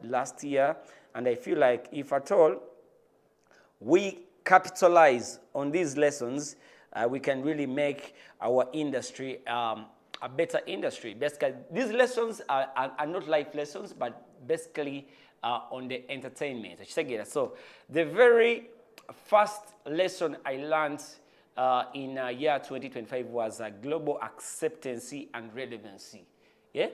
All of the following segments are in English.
last year, and I feel like if at all we capitalize on these lessons, we can really make our industry a better industry. Basically, these lessons are not life lessons, but basically on the entertainment. So the very first lesson I learned in year 2025 was global acceptance and relevancy. Yeah.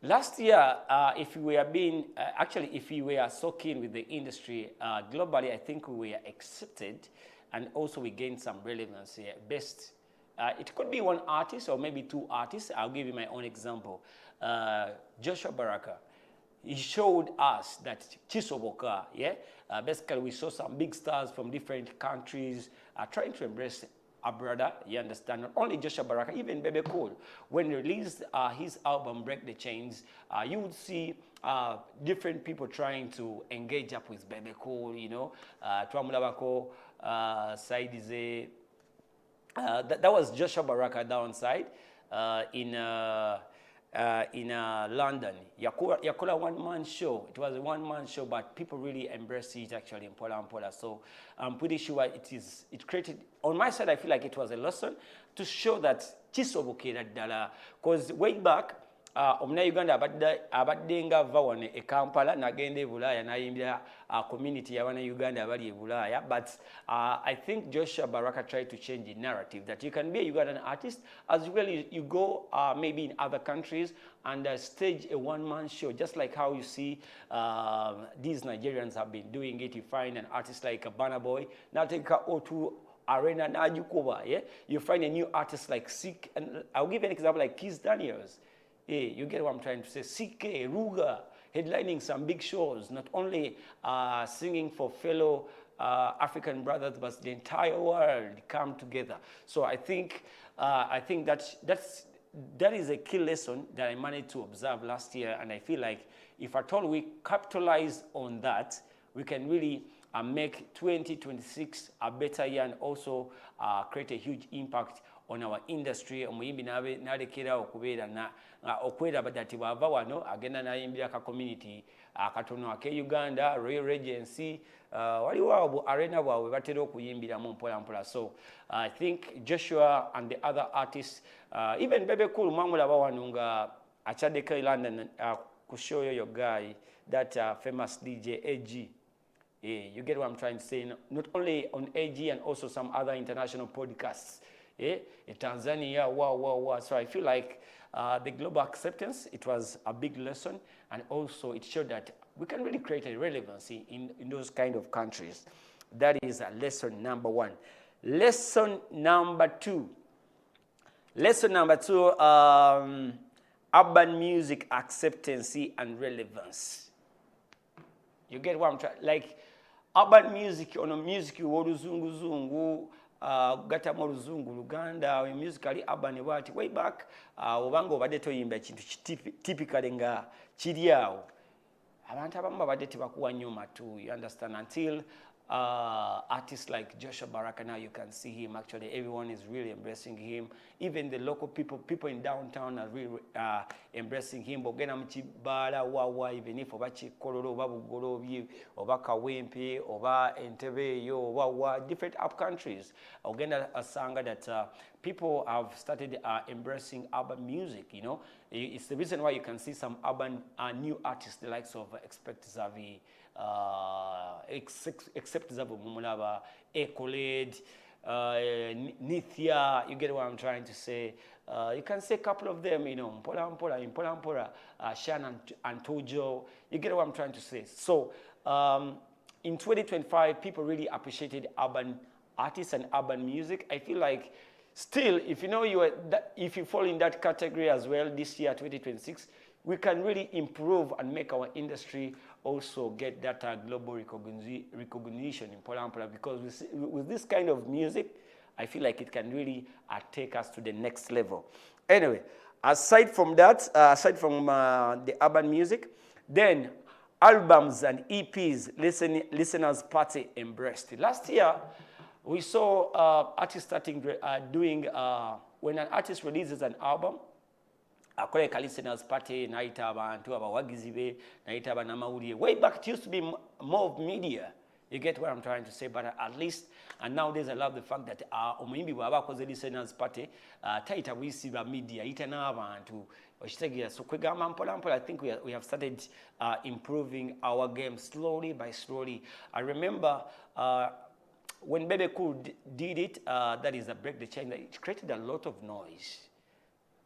Last year, if we were being, actually, if we were so keen with the industry globally, I think we were accepted, and also we gained some relevance here. Best, it could be one artist or maybe two artists. I'll give you my own example. Joshua Baraka. He showed us that Chisoboka, yeah? Basically, we saw some big stars from different countries trying to embrace a brother, you understand? Not only Joshua Baraka, even Bebe when he released his album Break the Chains, you would see different people trying to engage up with Bebe you know, Twamulabako, Saidize. That was Joshua Baraka downside in London. Yakula one-man show. It was a one-man show, but people really embraced it actually in Pola. So I'm pretty sure it created, on my side, I feel like it was a lesson to show that Chisobuke that dala, because way back, omna Uganda abadde nga va wano e Kampala nagenda e Bulaya nayimbira community y'abaana Uganda abali e Bulaya, but I think Joshua Baraka tried to change the narrative that you can be a Ugandan artist as well as you go maybe in other countries and stage a one-man show, just like how you see these Nigerians have been doing it. You find an artist like a Burna Boy, now take a O2 Arena Najukoba, yeah? You find a new artist like Sik, and I'll give an example like Kiss Daniels. Hey, you get what I'm trying to say. CK, Ruga, headlining some big shows, not only singing for fellow African brothers, but the entire world come together. So I think that is a key lesson that I managed to observe last year, and I feel like if at all we capitalize on that, we can really make 2026 a better year and also create a huge impact on our industry. Omuyimbi nalekera okubeera okweraba dati bwava wano agenda nayimbira ka community akatono ake Uganda Royal Regency waliwo arena bwabwe batera okuyimbiramu mpola. So I think Joshua and the other artists, even Bebe Cool mwamulaba wano nga achaddeko e London ku show your guy, that famous DJ AG. Yeah, you get what I'm trying to say. Not only on AG and also some other international podcasts. Yeah, in Tanzania, wow. So I feel like the global acceptance, it was a big lesson, and also it showed that we can really create a relevancy in those kind of countries. That is lesson number one. Lesson number two, urban music acceptance and relevance. You get what I'm trying, like urban music, on a music woluzungu gatamu oluzungu Luganda, musically urban what way back obanga obadde toyimba ekintu typically nga kiri awo abantu abamu babadde tebakuwa nnyo matu, you understand, until artists like Joshua Baraka, now you can see him actually, everyone is really embracing him, even the local people in downtown are really embracing him. Bogena mchibala wawa, even if oba Chikololo oba Bugolobye oba Kawempe oba Entebbe yo wawa, different up countries, ogenda asanga that people have started embracing urban music, you know. It's the reason why you can see some urban new artists, the likes of Expect Zavi, Except Zavu Mumulaba, Ecolade, Nithya, you get what I'm trying to say. You can say a couple of them, you know, Mpola, Shan and Tojo, you get what I'm trying to say. So in 2025, people really appreciated urban artists and urban music. I feel like still, if you know if you fall in that category as well this year, 2026, we can really improve and make our industry also get that global recognition in Pola, because with this kind of music, I feel like it can really take us to the next level. Anyway, aside from that, aside from the urban music, then albums and EPs, listeners party embraced. Last year, we saw artists starting doing, when an artist releases an album, akoleka listeners party naita abantu abawagizi be naita abanamawulire. Way back it used to be more of media. You get what I'm trying to say, but at least, and nowadays I love the fact that omuyimbi bwaba akoze listeners party taita buyisiba media ita n'abantu okitegeera. So kwegamba mpola mpola, I think we have started improving our game slowly by slowly. I remember when Bebe did it, that is a break the chain, it created a lot of noise.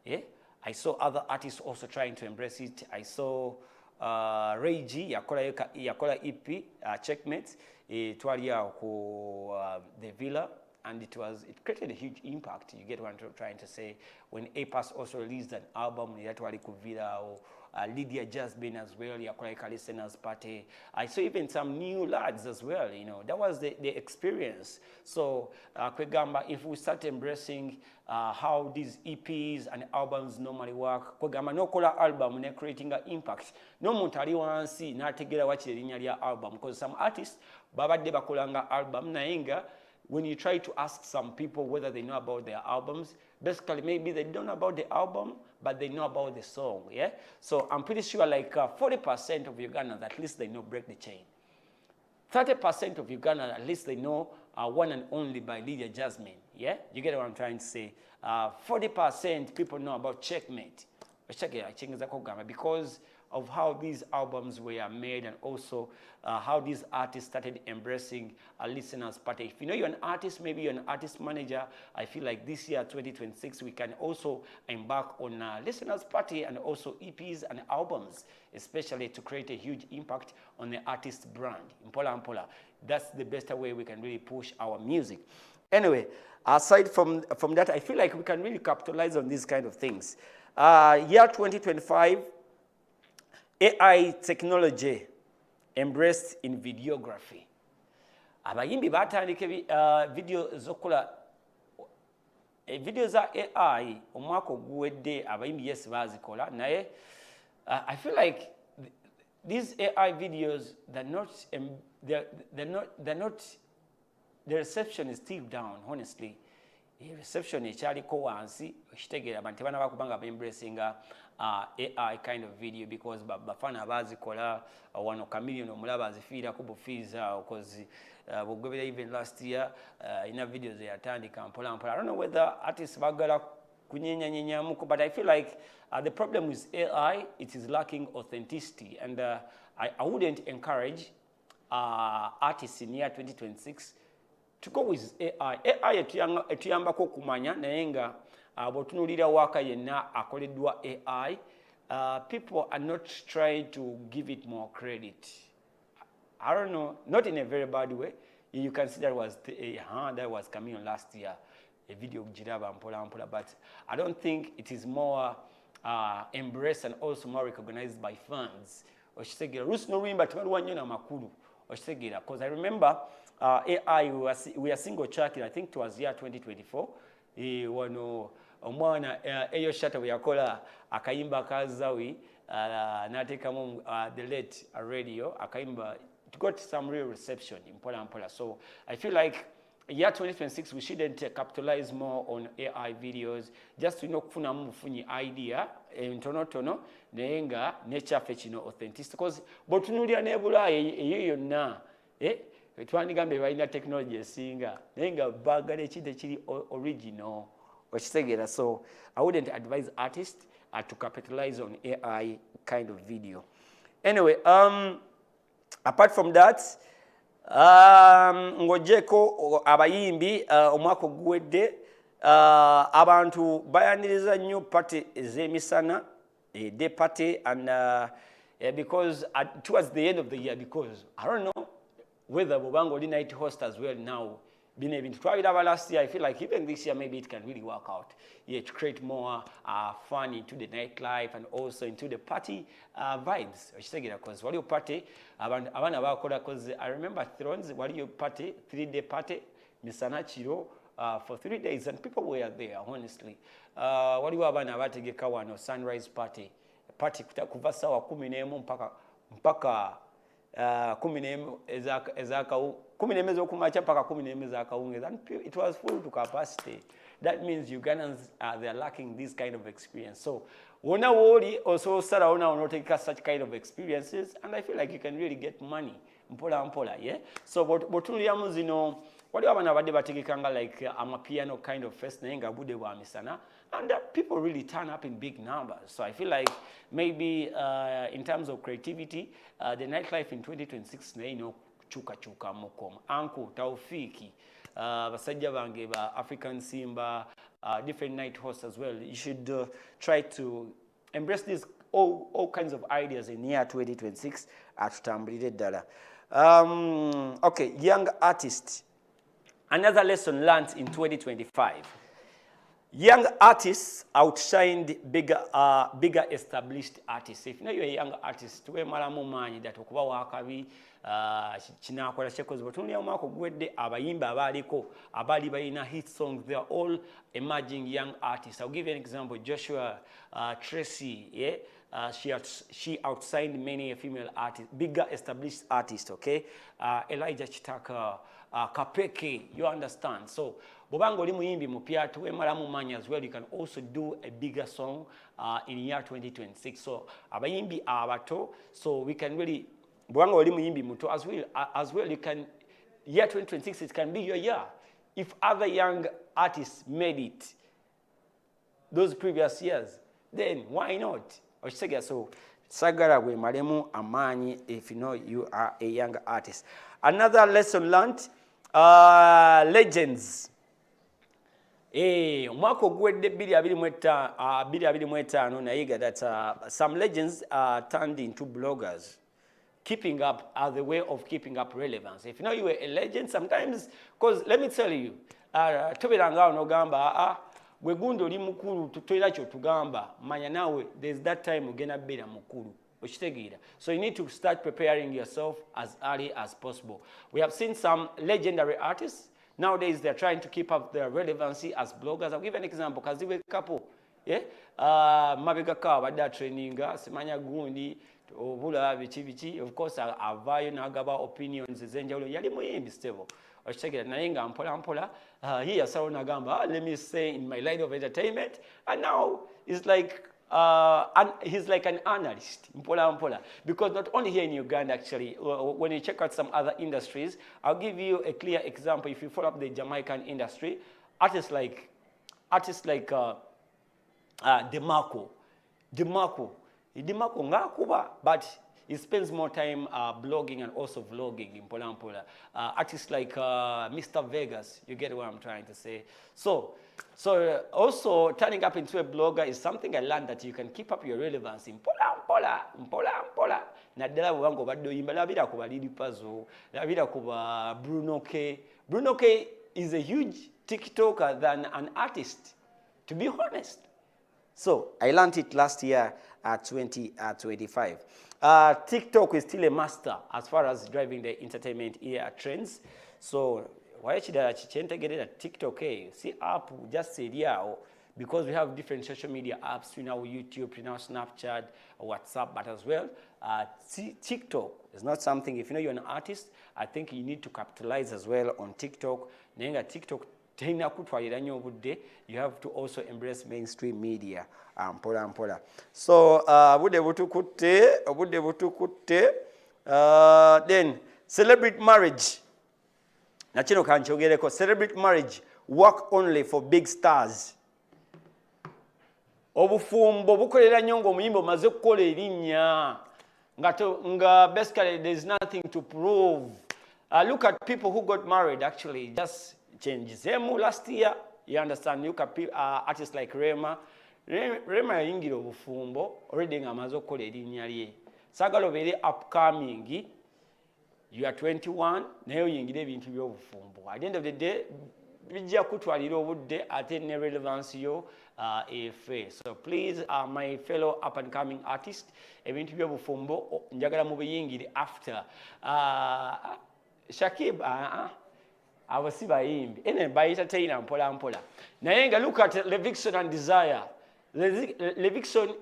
Yeah, I saw other artists also trying to embrace it. I saw Ray G yakola EP Checkmate twali ku the Villa, and it created a huge impact. You get what I'm trying to say. When A-Pass also released an album yatwali ku Villa, or Lydia Jasmine as well, yakola listeners party. I saw even some new lads as well. You know, that was the experience. So kwegamba, if we start embracing how these EPs and albums normally work, kwegamba nokola album ne creating an impact. No muntu ali wansi nategera wachire linnya lya album, because some artists babadde bakolanga album nayenga, when you try to ask some people whether they know about their albums, basically maybe they don't know about the album, but they know about the song. Yeah, so I'm pretty sure like 40% of Ugandans, at least they know Break the Chain. 30% of Ugandans, at least they know One and Only by Lydia Jasmine. Yeah, you get what I'm trying to say. 40% people know about Checkmate, because of how these albums were made, and also how these artists started embracing a listeners party. If you know you're an artist, maybe you're an artist manager, I feel like this year 2026 we can also embark on a listeners party and also EPs and albums, especially to create a huge impact on the artist brand. Mpola. That's the best way we can really push our music. Anyway, aside from that, I feel like we can really capitalize on these kind of things. Year 2025, AI technology embraced in videography. Abayimbi batandika video zokola video za AI omwaka oguwedde, abayimbi yes bazikola naye. I feel like these AI videos, the reception is still down, honestly. The reception ekyaliko wansi, okitegeera abantu tebanaba kubanga embracinga AI kind of video, because bafana bazikola wano Chameleon omulaba azifiirako bufiiza, because bwogobera even last year ina videos eyatandika mpola mpola. I don't know whether artists bagala kunyenyanyenyamuko, but I feel like the problem with AI, it is lacking authenticity, and I wouldn't encourage artists in year 2026 to go with AI. AI etuyambako kumanya naye nga bw'otunuulira waka yenna akoleddwa AI, people are not trying to give it more credit. I don't know, not in a very bad way. You can see that was Chameleon last year, a video giraba mpola mpola, but I don't think it is more embraced and also more recognized by fans. Oshitegera Rusi Norimba tebaliwa nnyo na makulu. Oshitegera, because I remember AI, we are single track, I think it was year 2024. Wano omwana eyo shata we yakola akayimba kazawi natekamu the late radio akayimba, it got some real reception in Mpola. So I feel like year 2026 we shouldn't capitalize more on AI videos, just to kufuna mufunyi idea entonotono nenga nechafe kino authenticity, because botunulya nebula eyo yonna twandigambe balina technology esinga nenga bagala ekintu ekiri original okitegeera. So I wouldn't advise artists to capitalize on AI kind of video. Anyway, apart from that, ngojeko abayimbi omwaka oguwedde abantu bayaniriza nnyo party ez'emisana, day party, and because towards the end of the year, because I don't know whether Bobango oli night host as well now. Been able to try it over last year. I feel like even this year maybe it can really work out. Yeah, to create more fun into the nightlife and also into the party vibes. Because while you party, because I remember Thrones, while you party, 3-day party, Misana Chiro for 3 days, and people were there, honestly. While you have an abategeka wano sunrise party kuva sawa 11 mpaka 11 ez'okumakya mpaka 11 ez'akawungeezi, and it was full to capacity. That means Ugandans, they're lacking this kind of experience. So wona woli also sala ona take such kind of experiences, and I feel like you can really get money mpola, yeah. So botunulyamu zino waliwo abana abadde bategekanga like amapiano kind of fest naye nga budde bwa misana, and people really turn up in big numbers. So I feel like maybe in terms of creativity, the nightlife in 2026 naye chuka mukom Uncle Taufiki, basajja bange ba African Simba, different night hosts as well. You should try to embrace these all kinds of ideas in year 2026 atutambulire ddala. Okay, young artists. Another lesson learned in 2025. Young artists outshined bigger established artists. If you know you're a young artist, we malamu manyi that okuba wakabi chinakola chekozi botunya umako gwedde abayimba abaliko abali bayina hit songs. They are all emerging young artists. I'll give you an example. Joshua Tracy, yeah. She outshined many female artists, bigger established artists, okay? Elijah Chitaka, Kapeke, you understand? So, Bobango oli muyimbi mupya tuwe malamu manya as well. You can also do a bigger song in year 2026. So, abayimbi abato, so we can really, Bobango oli muyimbi muto as well. You can, year 2026, it can be your year. If other young artists made it those previous years, then why not? So, sagara we maremu amani if you know you are a young artist. Another lesson learned, legends. Umwako gwedde 2025 nayiga that some legends turned into bloggers. Keeping up as the way of keeping up relevance. If you know you were a legend, sometimes, because let me tell you, tobiranga onogamba wegundo li mukulu tutoira kyo tugamba manya nawe there's that time ugenda bera mukulu okitegeera. So you need to start preparing yourself as early as possible. We have seen some legendary artists nowadays. They're trying to keep up their relevancy as bloggers. I'll give an example. Kaziwe couple, yeah, mabega ka badda traininga simanya gundi obula bichi of course avayo nagaba opinions ezenjawulo yali muyimbi stable okitegeera naye nga mpola here Sarona Gamba, let me say in my line of entertainment, and now he's like he's like an analyst, mpola, because not only here in Uganda actually, when you check out some other industries, I'll give you a clear example. If you follow up the Jamaican industry, artists like DeMarco ngakuba, but he spends more time blogging and also vlogging in Mpola. Artists like Mr. Vegas, you get what I'm trying to say. So also turning up into a blogger is something I learned, that you can keep up your relevance in Mpola. Naddala wango baddo yimba labira kuba Lili Puzzle, labira kuba Bruno K. Bruno K is a huge TikToker than an artist, to be honest. So I learned it last year at 2025. TikTok is still a master as far as driving the entertainment era trends. So why should I get at TikTok? See app just say because we have different social media apps, you know, YouTube, you know, Snapchat, WhatsApp, but as well, TikTok is not something. If you know you're an artist, I think you need to capitalize as well on TikTok. TikTok, you have to also embrace mainstream media. Mpola. So, then celebrate marriage. Nachino kanchogereko, celebrate marriage, work only for big stars. Obufumbo bukolera nyongo muyimbo maze kukola erinnya nga basically there's nothing to prove. Look at people who got married actually just changes. Last year, you understand, look at artists like Rema yingira obufumbo already nga amaze okukola erinnya lye. Sagala obeere upcoming, you are 21 naye oyingira ebintu by'obufumbo. At the end of the day bijja kutwalira obudde ate ne relevance yo efe. So please, my fellow up and coming artists, ebintu by'obufumbo njagala mubiyingire after Shakib abasiba yimbi ene bayita tayina mpola. Naye nga look at Levickson and Desire. Levickson,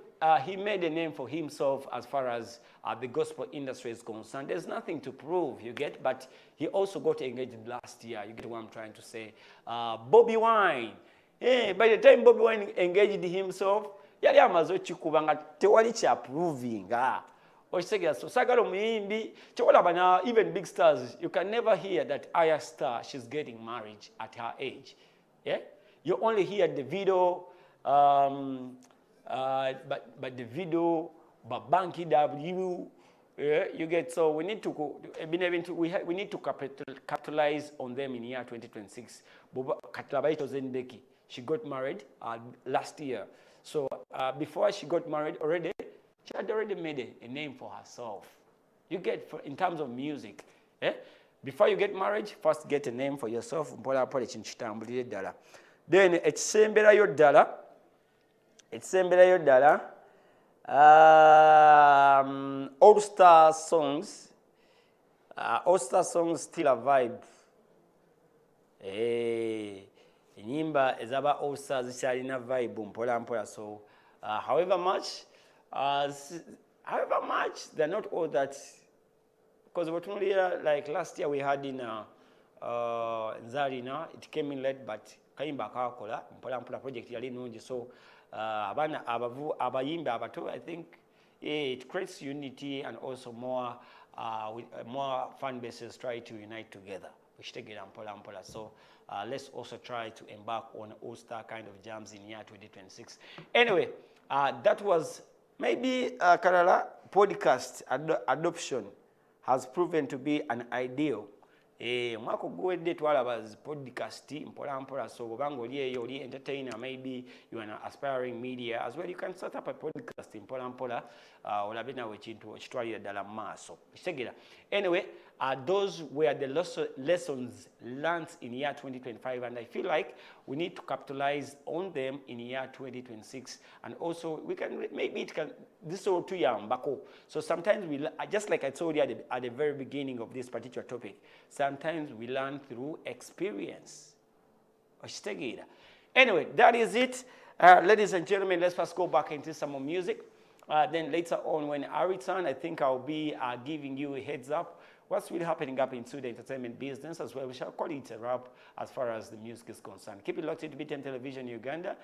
he made a name for himself as far as the gospel industry is concerned. There's nothing to prove, you get, but he also got engaged last year. You get what I'm trying to say. Bobby Wine. By the time Bobby Wine engaged himself, yali amaze okikuba nga tewali kyaprovinga okitegera. So sagala omuyimbi kyolaba na even big stars, you can never hear that Aya Star, she's getting married at her age. Yeah, you only hear the video, but the video, but Banky W. Yeah, you get. So we need to we need to capitalize on them in year 2026. She got married last year. So before she got married already, she had already made a name for herself. You get, in terms of music. Eh? Before you get married, first get a name for yourself. Then ekisemberayo ddala, all-star songs. All-star songs still a vibe. Enyimba ezaba all-stars zikyalina vibe mpola. So however much they're not all that, because like last year we had in Nzarina, it came in late, but kayimba akakola mpola project yali nungi. So abana abayimba abato, I think it creates unity, and also more fan bases try to unite together. So let's also try to embark on all-star kind of jams in year 2026. Anyway, that was maybe Karala podcast adoption has proven to be an ideal. Mwako guwedde twalaba podcast mpola. So bobanga oli entertainer, maybe you are an aspiring media as well, you can start up a podcast mpola olabe nawe ekintu okitwalira ddala mu maaso. Kitegera. Anyway, those were the lessons learned in year 2025, and I feel like we need to capitalize on them in year 2026, and also we can, maybe it can, this is all too young. So sometimes we, just like I told you at the very beginning of this particular topic, sometimes we learn through experience. Anyway, that is it. Ladies and gentlemen, let's first go back into some more music. Then later on, when I return, I think I'll be giving you a heads up what's really happening up into the entertainment business as well. We shall call it a wrap as far as the music is concerned. Keep it locked to BTN Television Uganda.